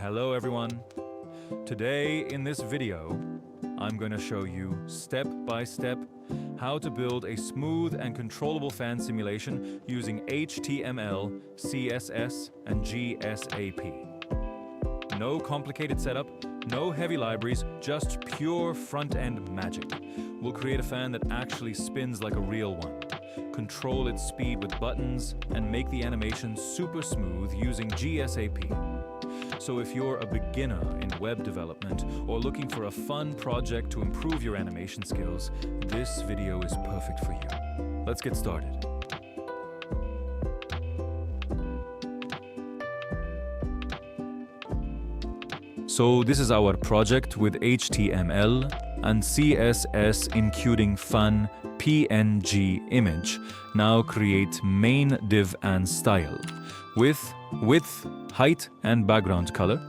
Hello everyone. Today in this video, I'm going to show you step by step how to build a smooth and controllable fan simulation using HTML, CSS, and GSAP. No complicated setup, no heavy libraries, just pure front-end magic. We'll create a fan that actually spins like a real one, control its speed with buttons, and make the animation super smooth using GSAP. So if you're a beginner in web development or looking for a fun project to improve your animation skills, this video is perfect for you. Let's get started. So this is our project with HTML and CSS including fun PNG image. Now create main div and style with width, height and background color.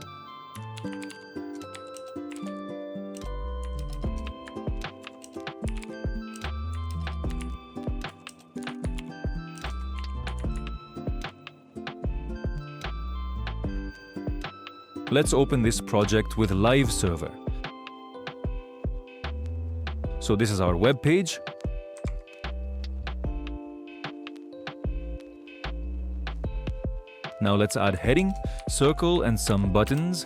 Let's open this project with live server. So this is our web page. Now let's add heading, circle, and some buttons.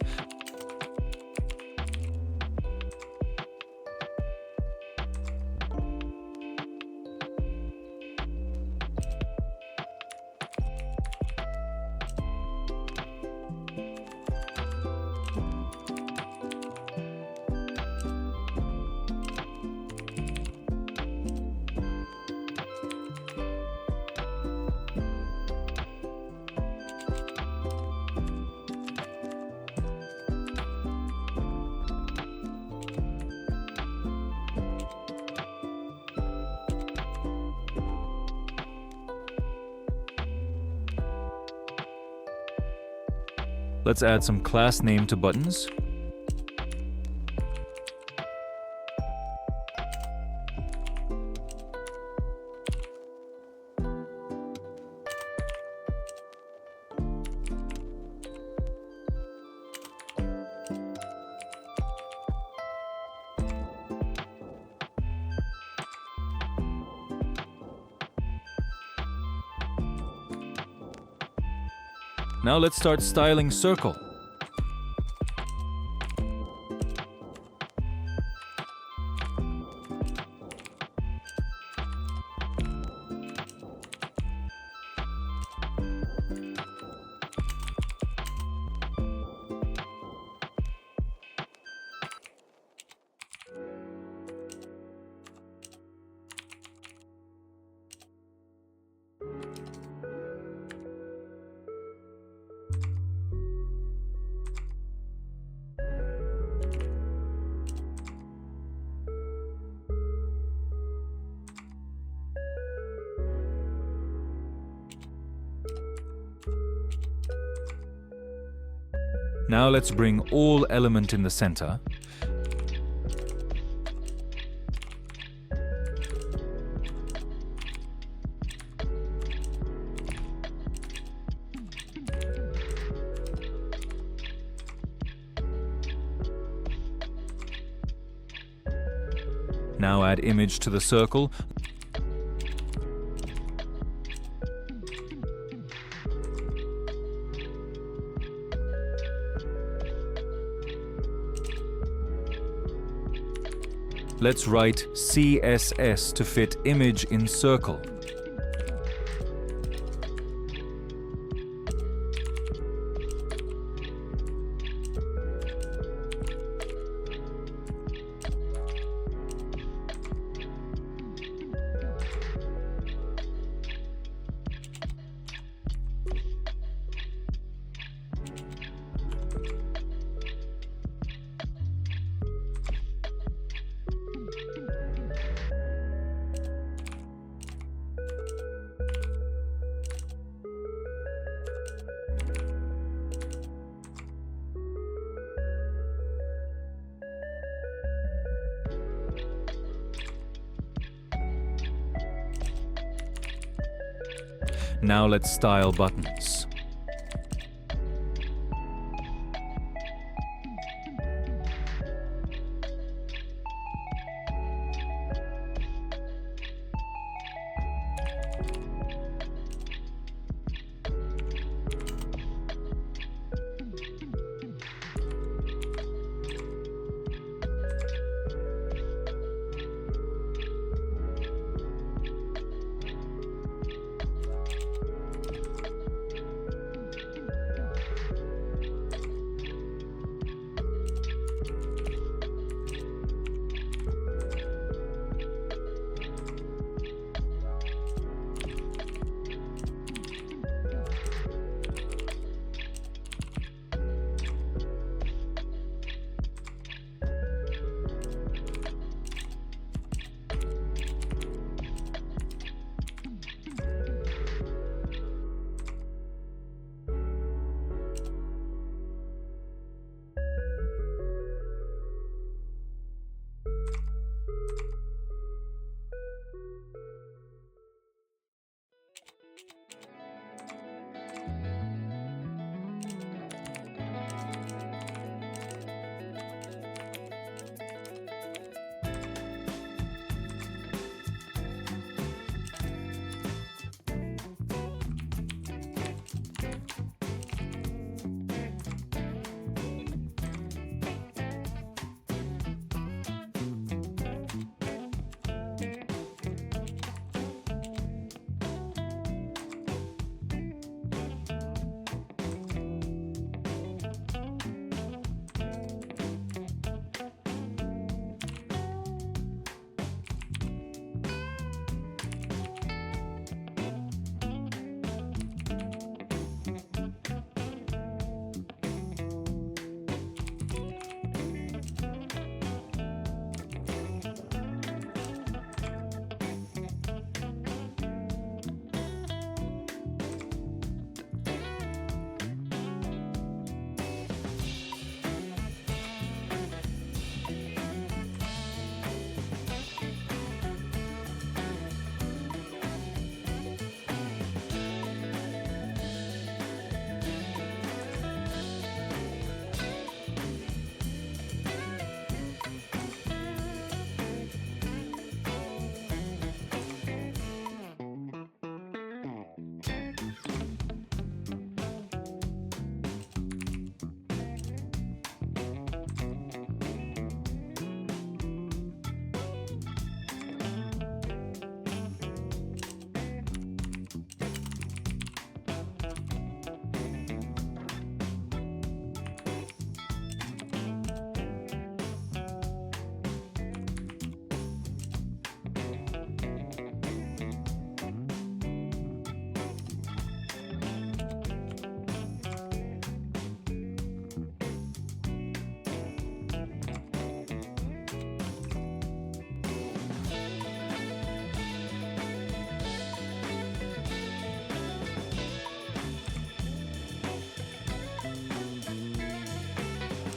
Let's add some class name to buttons. Now let's start styling circle. Now let's bring all element in the center. Now add image to the circle. Let's write CSS to fit image in circle. Now let's style buttons.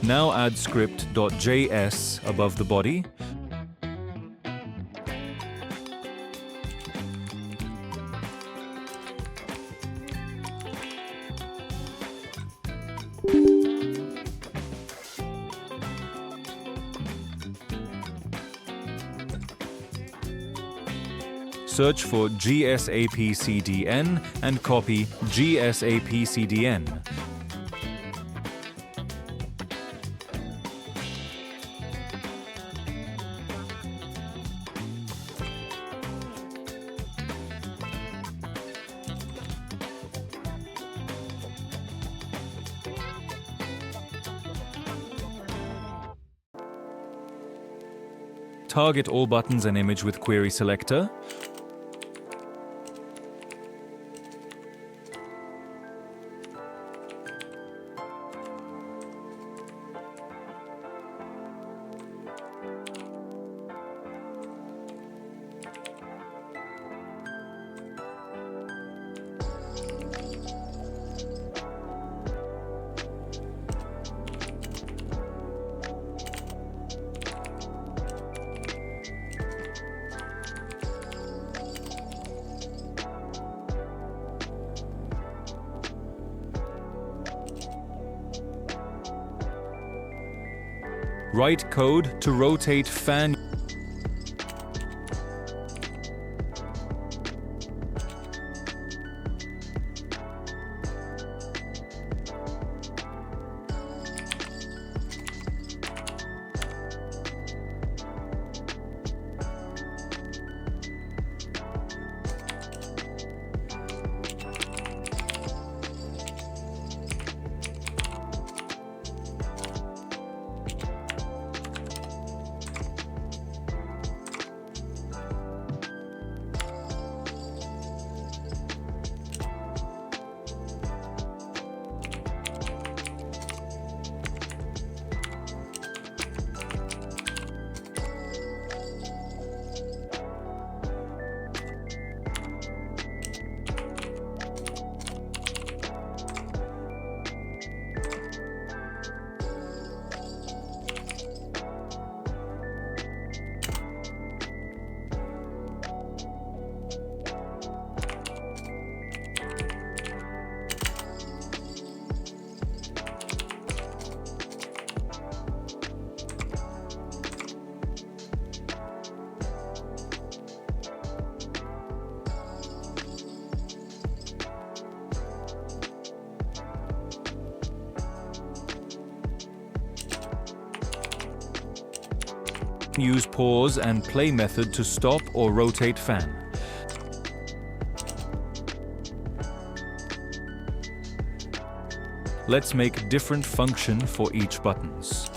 Now add script.js above the body. Search for GSAP CDN and copy GSAP CDN. Target all buttons and image with query selector. Write code to rotate fan. Use pause and play method to stop or rotate fan. Let's make different function for each buttons.